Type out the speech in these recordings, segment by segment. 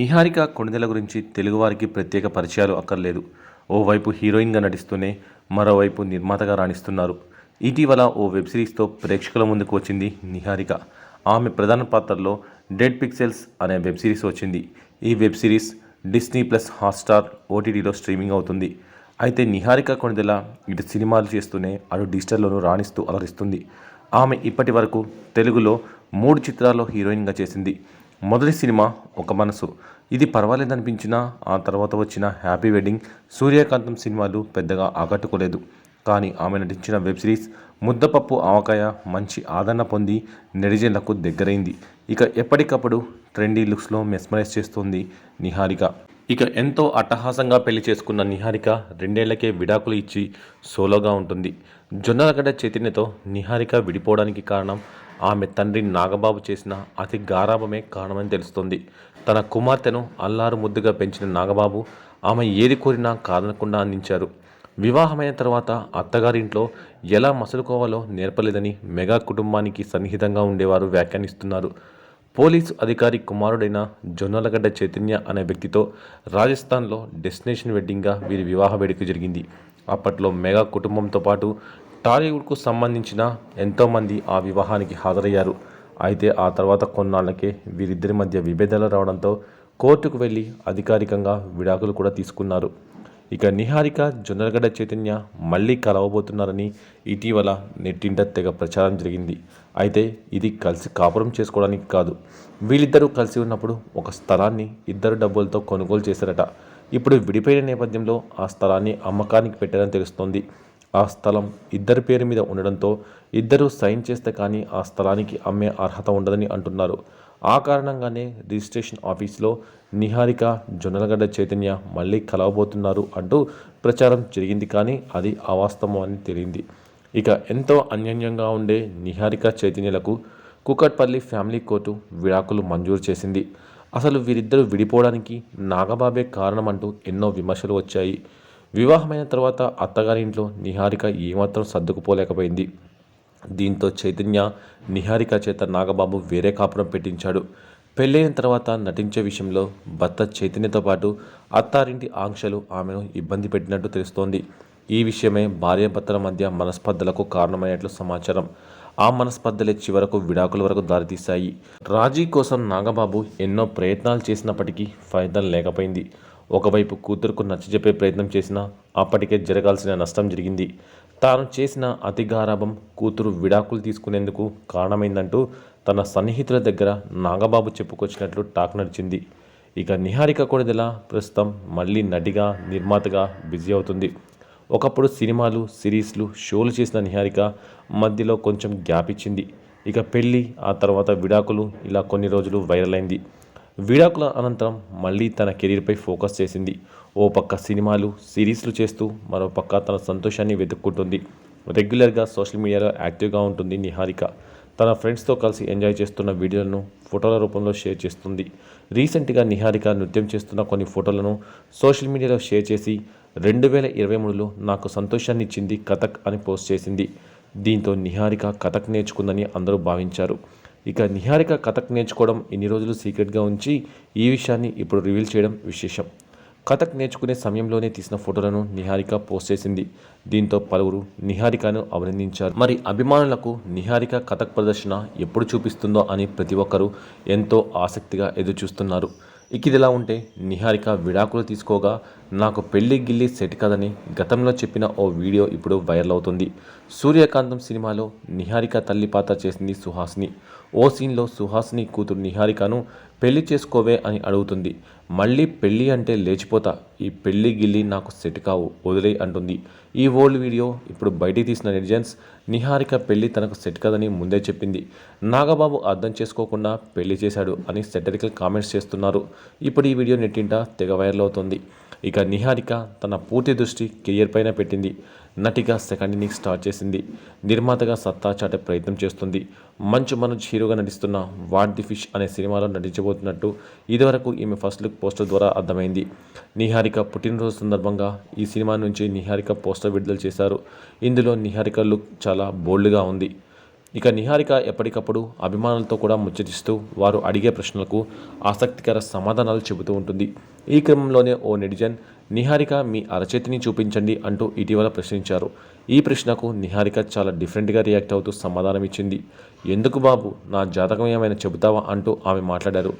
నిహారిక కొణిదెల గురించి తెలుగువారికి ప్రత్యేక పరిచయాలు అక్కర్లేదు. ఓవైపు హీరోయిన్గా నటిస్తూనే మరోవైపు నిర్మాతగా రాణిస్తున్నారు. ఇటీవల ఓ వెబ్ సిరీస్తో ప్రేక్షకుల ముందుకు వచ్చింది నిహారిక. ఆమె ప్రధాన పాత్రలో డెడ్ పిక్సెల్స్ అనే వెబ్ సిరీస్ వచ్చింది. ఈ web series Disney plus Hotstar ఓటీటీలో స్ట్రీమింగ్ అవుతుంది. అయితే నిహారిక కొణిదెల ఇటు సినిమాలు చేస్తూనే అటు డిజిటల్లోనూ రాణిస్తూ అలరిస్తుంది. ఆమె ఇప్పటి వరకు తెలుగులో 3 చిత్రాల్లో హీరోయిన్గా చేసింది. మొదటి సినిమా ఒక మనసు. ఇది పర్వాలేదనిపించినా ఆ తర్వాత వచ్చిన హ్యాపీ వెడ్డింగ్, సూర్యకాంతం సినిమాలు పెద్దగా ఆకట్టుకోలేదు. కానీ ఆమె నటించిన వెబ్ సిరీస్ ముద్దపప్పు ఆవకాయ మంచి ఆదరణ పొంది నెటిజన్లకు దగ్గరైంది. ఇక ఎప్పటికప్పుడు ట్రెండీ లుక్స్లో మెస్మరైజ్ చేస్తోంది నిహారిక. ఇక ఎంతో అట్టహాసంగా పెళ్లి చేసుకున్న నిహారిక 2 ఏళ్లకే విడాకులు ఇచ్చి సోలోగా ఉంటుంది. జొన్నలగడ్డ చైతన్యతో నిహారిక విడిపోవడానికి కారణం ఆమె తండ్రి నాగబాబు చేసిన అతి గారాబమే కారణమని తెలుస్తోంది. తన కుమార్తెను అల్లారు ముద్దుగా పెంచిన నాగబాబు ఆమె ఏది కోరినా కాదనకుండా అందించారు. వివాహమైన తర్వాత అత్తగారింట్లో ఎలా మసులుకోవాలో నేర్పలేదని మెగా కుటుంబానికి సన్నిహితంగా ఉండేవారు వ్యాఖ్యానిస్తున్నారు. పోలీసు అధికారి కుమారుడైన జొన్నలగడ్డ చైతన్య అనే వ్యక్తితో రాజస్థాన్లో డెస్టినేషన్ వెడ్డింగ్గా వీరి వివాహ వేడుక జరిగింది. అప్పట్లో మెగా కుటుంబంతో పాటు టాలీవుడ్కు సంబంధించిన ఎంతోమంది ఆ వివాహానికి హాజరయ్యారు. అయితే ఆ తర్వాత కొన్నాళ్లకే వీరిద్దరి మధ్య విభేదాలు రావడంతో కోర్టుకు వెళ్లి అధికారికంగా విడాకులు కూడా తీసుకున్నారు. ఇక నిహారిక జొన్నలగడ్డ చైతన్య మళ్ళీ కలవబోతున్నారని ఇటీవల నెట్టింట తెగ ప్రచారం జరిగింది. అయితే ఇది కలిసి కాపురం చేసుకోవడానికి కాదు. వీళ్ళిద్దరూ కలిసి ఉన్నప్పుడు ఒక స్థలాన్ని ఇద్దరు డబ్బులతో కొనుగోలు చేశారట. ఇప్పుడు విడిపోయిన నేపథ్యంలో ఆ స్థలాన్ని అమ్మకానికి పెట్టారని తెలుస్తోంది. ఆ స్థలం ఇద్దరి పేరు మీద ఉండడంతో ఇద్దరూ సైన్ చేస్తే కానీ ఆ స్థలానికి అమ్మే అర్హత ఉండదని అంటున్నారు. ఆ కారణంగానే రిజిస్ట్రేషన్ ఆఫీస్లో నిహారిక జొన్నలగడ్డ చైతన్య మళ్ళీ కలవబోతున్నారు అంటూ ప్రచారం జరిగింది. కానీ అది అవాస్తవం అని తేలింది. ఇక ఎంతో అన్యోన్యంగా ఉండే నిహారిక చైతన్యలకు కూకట్పల్లి ఫ్యామిలీ కోర్టు విడాకులు మంజూరు చేసింది. అసలు వీరిద్దరూ విడిపోవడానికి నాగబాబే కారణమంటూ ఎన్నో విమర్శలు వచ్చాయి. వివాహమైన తర్వాత అత్తగారింట్లో నిహారిక ఏమాత్రం సర్దుకుపోలేకపోయింది. దీంతో చైతన్య నిహారిక చేత నాగబాబు వేరే కాపురం పెట్టించాడు. పెళ్ళైన తర్వాత నటించే విషయంలో భర్త చైతన్యతో పాటు అత్తారింటి ఆంక్షలు ఆమెను ఇబ్బంది పెట్టినట్టు తెలుస్తోంది. ఈ విషయమే భార్యాభర్తల మధ్య మనస్పర్ధలకు కారణమైనట్లు సమాచారం. ఆ మనస్పర్ధలే చివరకు విడాకుల వరకు దారితీశాయి. రాజీ కోసం నాగబాబు ఎన్నో ప్రయత్నాలు చేసినప్పటికీ ఫలితం లేకపోయింది. ఒకవైపు కూతురుకు నచ్చజెప్పే ప్రయత్నం చేసినా అప్పటికే జరగాల్సిన నష్టం జరిగింది. తాను చేసిన అతి గారాబం కూతురు విడాకులు తీసుకునేందుకు కారణమైందంటూ తన సన్నిహితుల దగ్గర నాగబాబు చెప్పుకొచ్చినట్లు టాక్ నడిచింది. ఇక నిహారిక కొణిదెల ప్రస్తుతం మళ్ళీ నటిగా, నిర్మాతగా బిజీ అవుతుంది. ఒకప్పుడు సినిమాలు, సిరీస్లు, షోలు చేసిన నిహారిక మధ్యలో కొంచెం గ్యాప్ ఇచ్చింది. ఇక పెళ్ళి, ఆ తర్వాత విడాకులు, ఇలా కొన్ని రోజులు వైరల్ అయింది. విడాకుల అనంతరం మళ్ళీ తన కెరీర్పై ఫోకస్ చేసింది. ఓ పక్క సినిమాలు, సిరీస్లు చేస్తూ మరో పక్క తన సంతోషాన్ని వెతుక్కుంటుంది. రెగ్యులర్గా సోషల్ మీడియాలో యాక్టివ్గా ఉంటుంది నిహారిక. తన ఫ్రెండ్స్తో కలిసి ఎంజాయ్ చేస్తున్న వీడియోలను ఫోటోల రూపంలో షేర్ చేస్తుంది. రీసెంట్గా నిహారిక నృత్యం చేస్తున్న కొన్ని ఫోటోలను సోషల్ మీడియాలో షేర్ చేసి 2023లో నాకు సంతోషాన్ని ఇచ్చింది కథక్ అని పోస్ట్ చేసింది. దీంతో నిహారిక కథక్ నేర్చుకుందని అందరూ భావించారు. ఇక నిహారిక కథక్ నేర్చుకోవడం ఇన్ని రోజులు సీక్రెట్గా ఉంచి ఈ విషయాన్ని ఇప్పుడు రివీల్ చేయడం విశేషం. కథక్ నేర్చుకునే సమయంలోనే తీసిన ఫోటోలను నిహారిక పోస్ట్ చేసింది. దీంతో పలువురు నిహారికను అభినందించారు. మరి అభిమానులకు నిహారిక కథక్ ప్రదర్శన ఎప్పుడు చూపిస్తుందో అని ప్రతి ఒక్కరూ ఎంతో ఆసక్తిగా ఎదురుచూస్తున్నారు. ఇదిలా ఉంటే నిహారిక విడాకులు తీసుకోగా నాకు పెళ్లి గిల్లి సెట్ కాదని గతంలో చెప్పిన ఓ వీడియో ఇప్పుడు వైరల్ అవుతుంది. సూర్యకాంతం సినిమాలో నిహారిక తల్లి పాత్ర చేసింది సుహాసిని. ఓ సీన్లో సుహాసిని కూతురు నిహారికను పెళ్లి చేసుకోవే అని అడుగుతుంది. మళ్ళీ పెళ్ళి అంటే లేచిపోతా, ఈ పెళ్లి గిల్లి నాకు సెట్ కావు, వదిలే అంటుంది. ఈ ఓల్డ్ వీడియో ఇప్పుడు బయటికి తీసిన నెటిజన్స్ నిహారిక పెళ్లి తనకు సెట్ కాదని ముందే చెప్పింది, నాగబాబు అర్థం చేసుకోకుండా పెళ్లి చేశాడు అని సెటరికల్ కామెంట్స్ చేస్తున్నారు. ఇప్పుడు ఈ వీడియో నెట్టింట తెగ వైరల్ అవుతుంది. ఇక నిహారిక తన పూర్తి దృష్టి కెరియర్ పైన పెట్టింది. నటిగా సెకండ్ ఇన్నింగ్స్ స్టార్ట్ చేసింది. నిర్మాతగా సత్తా చాటే ప్రయత్నం చేస్తుంది. మంచు మనోజ్ హీరోగా నటిస్తున్న వాట్ ది ఫిష్ అనే సినిమాలో నటించబోతున్నట్టు ఇదివరకు ఈమె ఫస్ట్ లుక్ పోస్టర్ ద్వారా అర్థమైంది. నిహారిక పుట్టినరోజు సందర్భంగా ఈ సినిమా నుంచి నిహారిక పోస్టర్ విడుదల చేశారు. ఇందులో నిహారిక లుక్ చాలా బోల్డ్గా ఉంది. ఇక నిహారిక ఎప్పటికప్పుడు అభిమానులతో కూడా ముచ్చటిస్తూ వారు అడిగే ప్రశ్నలకు ఆసక్తికర సమాధానాలు చెబుతూ ఉంటుంది. ఈ క్రమంలోనే ఓ నెటిజన్ నిహారిక మీ అరచేతిని చూపించండి అంటూ ఇటీవల ప్రశ్నించారు. ఈ ప్రశ్నకు నిహారిక చాలా డిఫరెంట్గా రియాక్ట్ అవుతూ సమాధానం ఇచ్చింది. ఎందుకు బాబు, నా జాతకం ఏమైనా చెబుతావా అంటూ ఆమె మాట్లాడారు.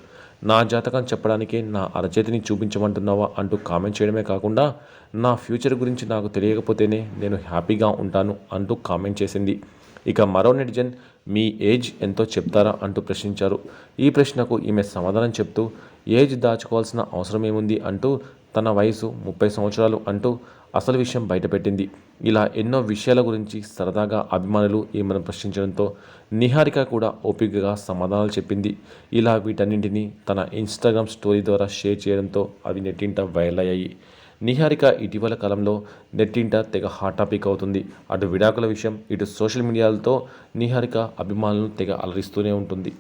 నా జాతకం చెప్పడానికే నా అరచేతిని చూపించమంటున్నావా అంటూ కామెంట్ చేయడమే కాకుండా నా ఫ్యూచర్ గురించి నాకు తెలియకపోతేనే నేను హ్యాపీగా ఉంటాను అంటూ కామెంట్ చేసింది. ఇక మరో నెటిజన్ మీ ఏజ్ ఎంతో చెప్తారా అంటూ ప్రశ్నించారు. ఈ ప్రశ్నకు ఈమె సమాధానం చెప్తూ ఏజ్ దాచుకోవాల్సిన అవసరం ఏముంది అంటూ తన వయసు 30 సంవత్సరాలు అంటూ అసలు విషయం బయటపెట్టింది. ఇలా ఎన్నో విషయాల గురించి సరదాగా అభిమానులు ఈమెను ప్రశ్నించడంతో నిహారిక కూడా ఓపికగా సమాధానాలు చెప్పింది. ఇలా వీటన్నింటినీ తన ఇన్స్టాగ్రామ్ స్టోరీ ద్వారా షేర్ చేయడంతో అవి నెట్టింట వైరల్ అయ్యాయి. నిహారిక ఇటీవల కాలంలో నెట్టింట తెగ హాట్ టాపిక్ అవుతుంది. అటు విడాకుల విషయం, ఇటు సోషల్ మీడియాలతో నిహారిక అభిమానులను తెగ అలరిస్తూనే ఉంటుంది.